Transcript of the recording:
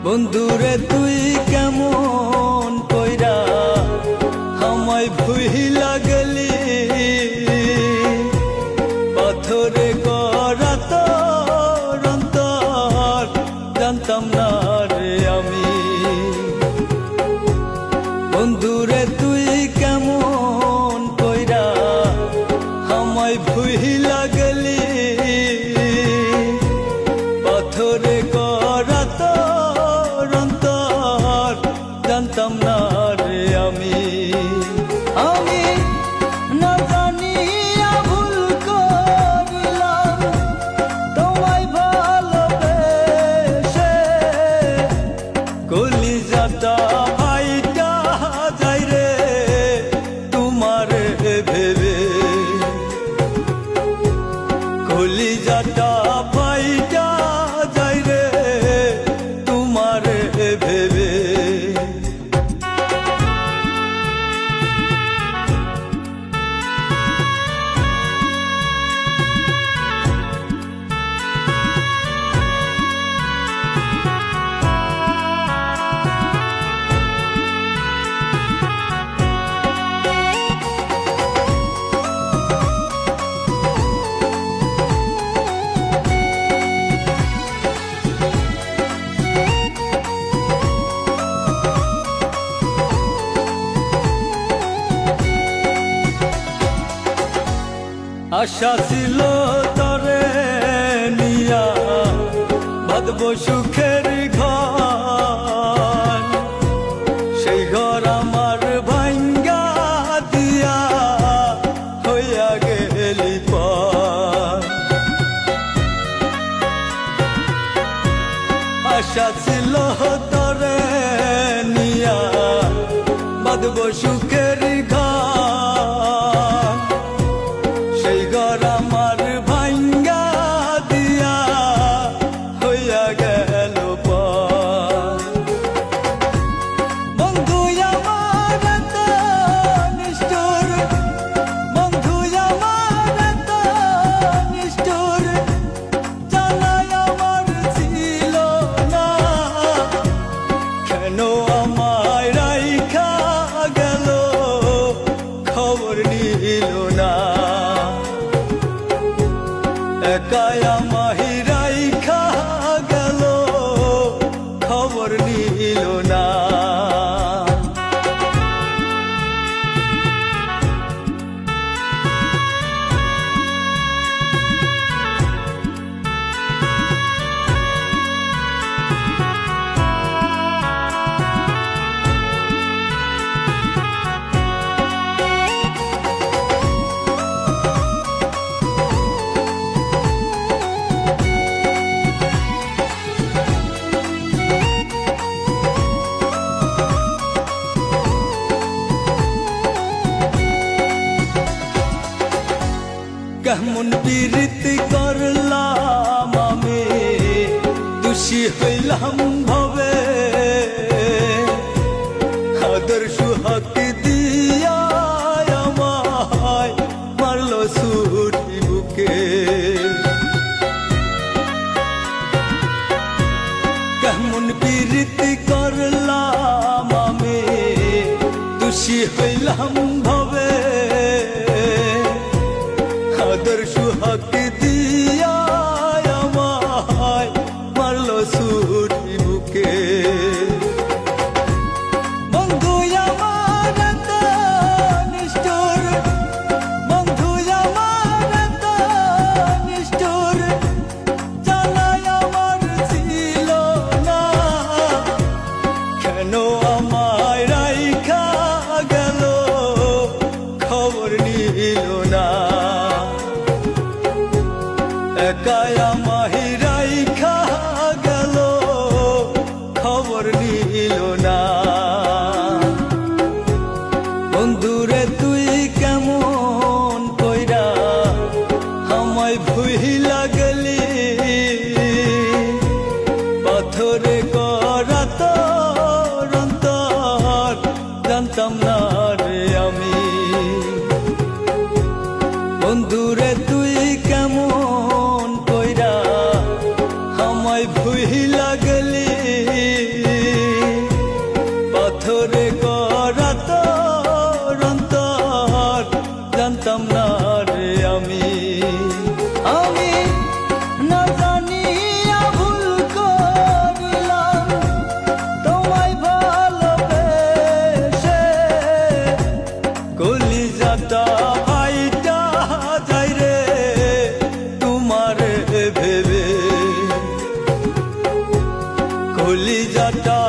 বন্ধুরে তুই কেমন কইরা আমায় ভুইলা গেলি, পাথরে গড়া তোর অন্তর জানতাম না রে আমি। বন্ধুরে তুই কেমন কইরা আমায় ভুইলা গেলি, পাথরে গড়া তোর অন্তর জানতাম না রে আমি। আমি না জানিয়া ভুল করিলাম তোমায় ভালোবেসে, কলিজাটা ভাইটা যাই রে তোমার ভেবে, কলিজাটা ভাইটা যাই রে তোমার ভেবে। আশা ছিল তরে নিয়া বাঁধব সুখের ঘর, সেই ঘর আমার ভাঙ্গা দিয়া হইয়া গেলি পর। আশা ছিল তরে নিয়া বাঁধব সুখের ঘর, সেই ঘর আমার ভাঙ্গা দিয়া হইয়া গেল পর। বন্ধু আমার এত নিষ্ঠুর, বন্ধু আমার এত নিষ্ঠুর, জানাই আমার ছিল না, কেন আমায় রাইখা গেল খবর নিল না। একাই আমায় রাইখা গেল খবর নিল না। কেমন প্রীতি করলাম আমি, দোষী হইলাম ভবে, আদর সুহাগ দিয়া আমায় মারল ছুটি বুকে। কেমন প্রীতি করলাম আমি, দোষী হইলাম ভবে, আদর সুহাগ দিয়া আমায় মারল ছুটি বুকে। বন্ধু আমার এত নিষ্ঠুর, বন্ধু আমার এত নিষ্ঠুর, জানাই আমার ছিল না, কেন আমায় রাইখা গেল খবর নিল না। কলিজাটা